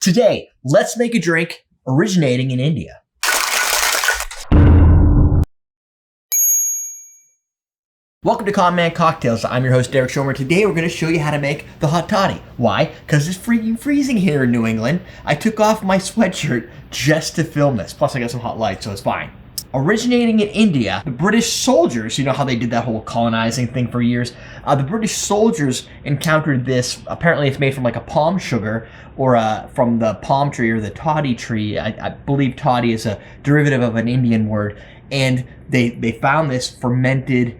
Today, let's make a drink originating in India. Welcome to Common Man Cocktails. I'm your host, Derek Schomer. Today, we're going to show you how to make the hot toddy. Why? Because it's freaking freezing here in New England. I took off my sweatshirt just to film this. Plus, I got some hot lights, so it's fine. Originating in India, the British soldiers, you know how they did that whole colonizing thing for years? The British soldiers encountered this. Apparently, it's made from like a palm sugar or from the palm tree or the toddy tree. I believe toddy is a derivative of an Indian word. And they found this fermented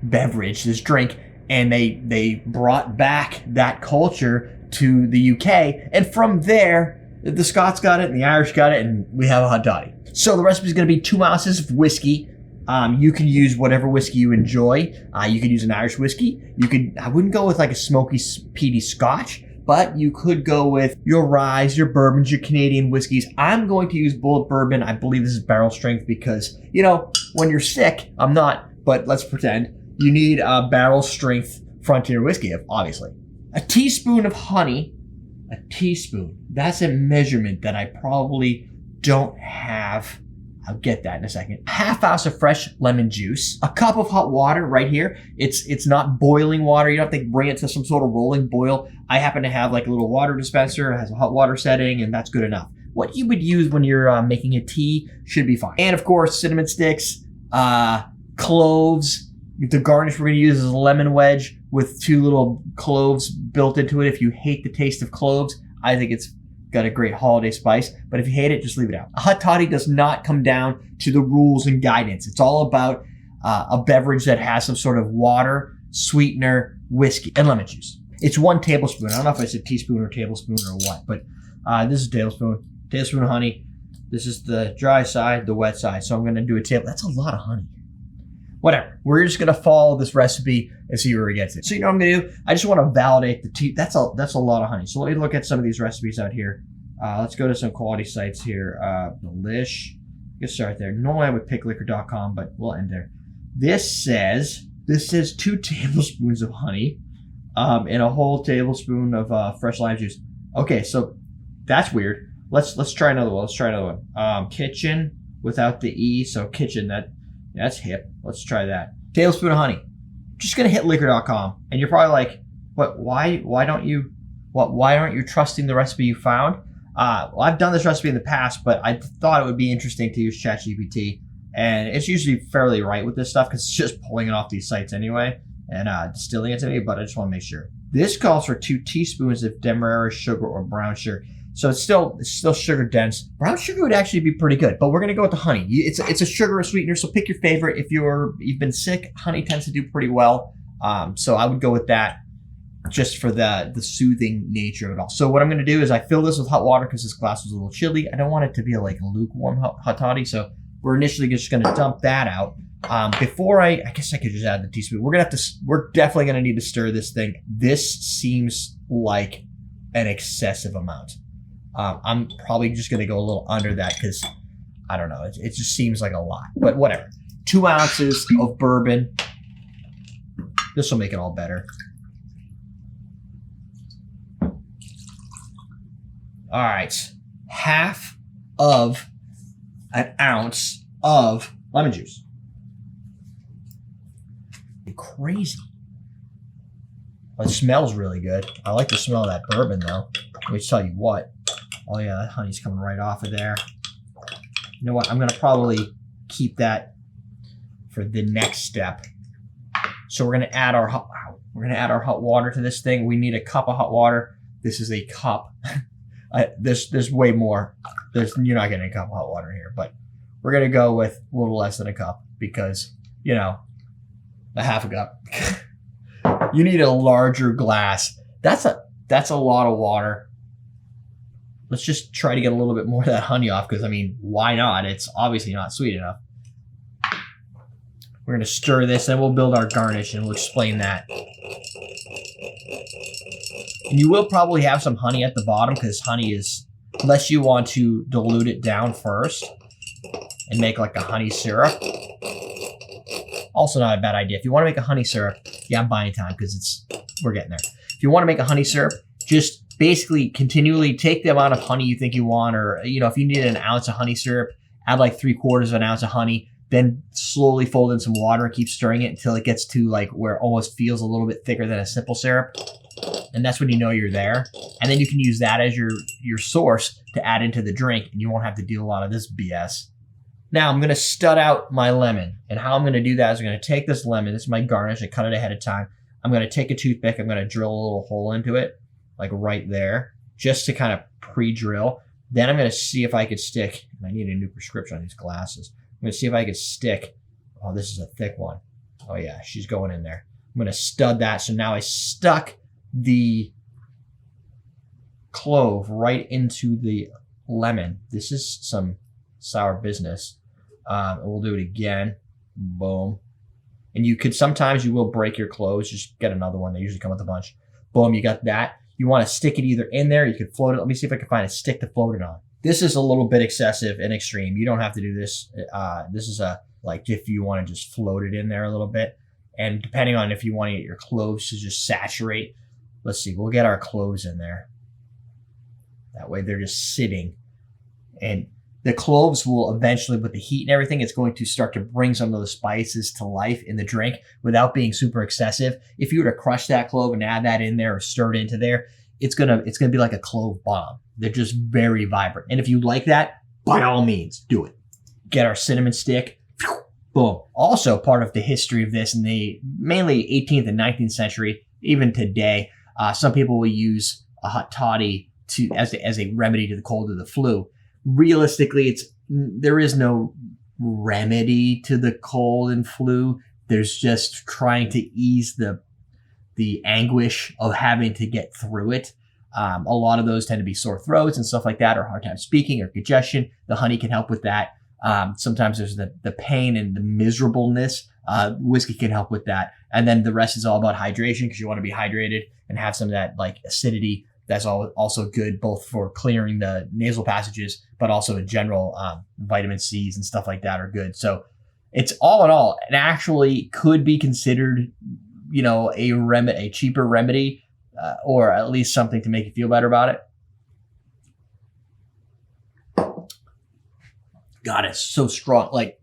beverage, this drink, and they brought back that culture to the UK. And from there, the Scots got it and the Irish got it, and we have a hot toddy. So the recipe is going to be 2 ounces of whiskey. You can use whatever whiskey you enjoy. You could use an Irish whiskey. I wouldn't go with like a smoky, peaty Scotch, but you could go with your ryes, your bourbons, your Canadian whiskeys. I'm going to use Bullet Bourbon. I believe this is barrel strength because, you know, when you're sick, I'm not, but let's pretend, you need a barrel strength Frontier whiskey, obviously. A teaspoon of honey, a teaspoon. That's a measurement that I probably don't have. I'll get that in a second. Half ounce of fresh lemon juice. A cup of hot water right here. It's not boiling water. You don't have to bring it to some sort of rolling boil. I happen to have like a little water dispenser. It has a hot water setting, and that's good enough. What you would use when you're making a tea should be fine. And of course, cinnamon sticks, cloves. The garnish we're going to use is a lemon wedge with 2 little cloves built into it. If you hate the taste of cloves, I think it's got a great holiday spice, but if you hate it, just leave it out. A hot toddy does not come down to the rules and guidance. It's all about a beverage that has some sort of water, sweetener, whiskey, and lemon juice. It's 1 tablespoon. I don't know if it's a teaspoon or tablespoon or what, but this is a tablespoon. Tablespoon of honey. This is the dry side, the wet side. So I'm going to do a table. That's a lot of honey. Whatever. We're just going to follow this recipe and see where we get to. So you know what I'm going to do? I just want to validate the tea. That's a lot of honey. So let me look at some of these recipes out here. Let's go to some quality sites here. Delish. Get start there. Normally I would pick liquor.com, but we'll end there. This says 2 tablespoons of honey and a whole tablespoon of fresh lime juice. Okay, so that's weird. Let's try another one. Kitchen without the E, so kitchen, that's hip. Let's try that. Tablespoon of honey. Just gonna hit liquor.com, and you're probably like, "What? Why aren't you trusting the recipe you found?" Well, I've done this recipe in the past, but I thought it would be interesting to use ChatGPT, and it's usually fairly right with this stuff because it's just pulling it off these sites anyway and distilling it to me. But I just want to make sure. This calls for 2 teaspoons of demerara sugar or brown sugar. So it's still sugar dense. Brown sugar would actually be pretty good, but we're gonna go with the honey. It's a sugar or sweetener, so pick your favorite. If you've been sick, honey tends to do pretty well. So I would go with that just for the soothing nature of it all. So what I'm gonna do is I fill this with hot water because this glass was a little chilly. I don't want it to be like a lukewarm hot toddy, so we're initially just gonna dump that out. Before I guess I could just add the teaspoon. We're definitely gonna need to stir this thing. This seems like an excessive amount. I'm probably just going to go a little under that because, I don't know, it just seems like a lot. But whatever. 2 ounces of bourbon. This will make it all better. All right. Half of an ounce of lemon juice. Crazy. Well, it smells really good. I like the smell of that bourbon, though. Let me tell you what. Oh yeah, that honey's coming right off of there. You know what? I'm gonna probably keep that for the next step. So we're gonna add our hot water to this thing. We need a cup of hot water. This is a cup. There's way more. You're not getting a cup of hot water here, but we're gonna go with a little less than a cup because, you know, a half a cup. You need a larger glass. That's a lot of water. Let's just try to get a little bit more of that honey off because, I mean, why not? It's obviously not sweet enough. We're going to stir this, then we'll build our garnish, and we'll explain that. And you will probably have some honey at the bottom because honey is, unless you want to dilute it down first and make like a honey syrup. Also not a bad idea. If you want to make a honey syrup, yeah, I'm buying time because we're getting there. If you want to make a honey syrup, just basically continually take the amount of honey you think you want, or, you know, if you need an ounce of honey syrup, add like 3/4 of an ounce of honey, then slowly fold in some water and keep stirring it until it gets to like where it almost feels a little bit thicker than a simple syrup. And that's when you know you're there. And then you can use that as your source to add into the drink, and you won't have to do a lot of this BS. Now I'm going to stud out my lemon. And how I'm going to do that is I'm going to take this lemon, this is my garnish, I cut it ahead of time. I'm going to take a toothpick, I'm going to drill a little hole into it, like right there, just to kind of pre-drill. Then I'm going to see if I could stick, I need a new prescription on these glasses. I'm going to see if I could stick, oh, this is a thick one. Oh yeah, she's going in there. I'm going to stud that. So now I stuck the clove right into the lemon. This is some sour business. We'll do it again. Boom. And you could, sometimes you will break your cloves. Just get another one. They usually come with a bunch. Boom, you got that. You want to stick it either in there, you could float it. Let me see if I can find a stick to float it on. This is a little bit excessive and extreme. You don't have to do this. This is like if you want to just float it in there a little bit. And depending on if you want to get your cloves to just saturate, let's see, we'll get our cloves in there. That way they're just sitting. And the cloves will eventually, with the heat and everything, it's going to start to bring some of the spices to life in the drink without being super excessive. If you were to crush that clove and add that in there or stir it into there, it's gonna be like a clove bomb. They're just very vibrant. And if you like that, by all means, do it. Get our cinnamon stick. Boom. Also part of the history of this in the mainly 18th and 19th century, even today, some people will use a hot toddy as a remedy to the cold or the flu. Realistically, there is no remedy to the cold and flu. There's just trying to ease the anguish of having to get through it. A lot of those tend to be sore throats and stuff like that, or hard time speaking or congestion. The honey can help with that. Sometimes there's the pain and the miserableness. Whiskey can help with that. And then the rest is all about hydration, because you want to be hydrated and have some of that like acidity. That's also good both for clearing the nasal passages, but also in general, vitamin C's and stuff like that are good. So it's all in all, it actually could be considered, you know, a cheaper remedy, or at least something to make you feel better about it. God, it's so strong. Like,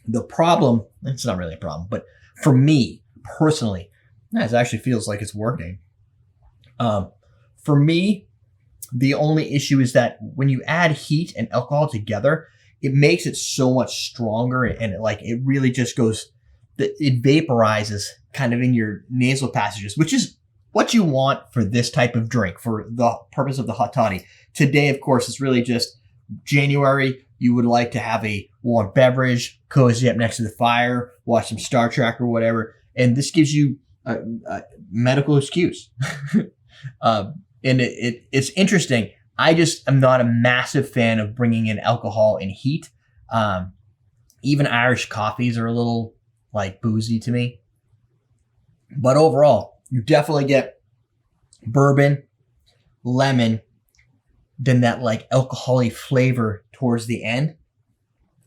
the problem, it's not really a problem, but for me personally, it actually feels like it's working. For me, the only issue is that when you add heat and alcohol together, it makes it so much stronger, and it really just goes, it vaporizes kind of in your nasal passages, which is what you want for this type of drink, for the purpose of the hot toddy. Today, of course, it's really just January. You would like to have a warm beverage, cozy up next to the fire, watch some Star Trek or whatever, and this gives you a medical excuse. And it's interesting. I just am not a massive fan of bringing in alcohol and heat. Even Irish coffees are a little like boozy to me. But overall, you definitely get bourbon, lemon, then that like alcoholic flavor towards the end.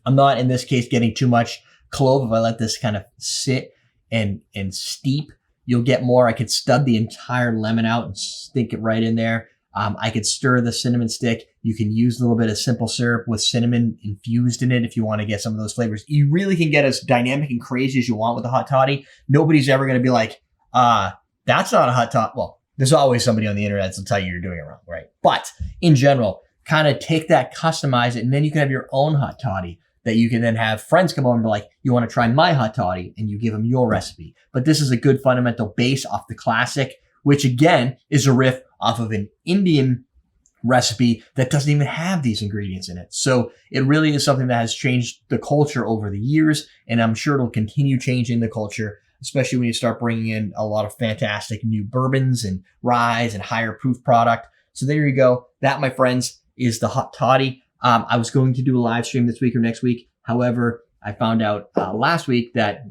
I'm not in this case getting too much clove. If I let this kind of sit and steep, you'll get more. I could stud the entire lemon out and stick it right in there. I could stir the cinnamon stick. You can use a little bit of simple syrup with cinnamon infused in it if you want to get some of those flavors. You really can get as dynamic and crazy as you want with a hot toddy. Nobody's ever going to be like, that's not a hot toddy. Well, there's always somebody on the internet that'll tell you you're doing it wrong, right? But in general, kind of take that, customize it, and then you can have your own hot toddy that you can then have friends come over and be like, you want to try my hot toddy? And you give them your recipe. But this is a good fundamental base off the classic, which again is a riff off of an Indian recipe that doesn't even have these ingredients in it. So it really is something that has changed the culture over the years, and I'm sure it'll continue changing the culture, especially when you start bringing in a lot of fantastic new bourbons and ryes and higher proof product. So there you go. That, my friends, is the hot toddy. I was going to do a live stream this week or next week. However, I found out last week that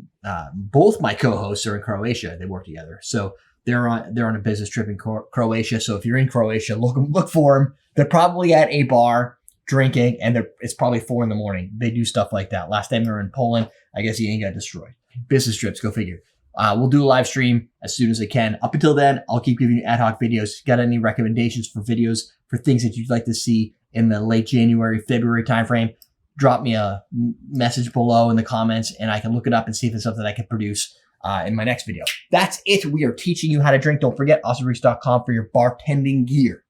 both my co-hosts are in Croatia. They work together. So they're on a business trip in Croatia. So if you're in Croatia, look for them. They're probably at a bar drinking, and it's probably 4 a.m. They do stuff like that. Last time they were in Poland, I guess he ain't got destroyed. Business trips, go figure. We'll do a live stream as soon as I can. Up until then, I'll keep giving you ad hoc videos. If you got any recommendations for videos for things that you'd like to see in the late January, February timeframe, drop me a message below in the comments and I can look it up and see if it's something I can produce in my next video. That's it. We are teaching you how to drink. Don't forget, awesomebricks.com for your bartending gear.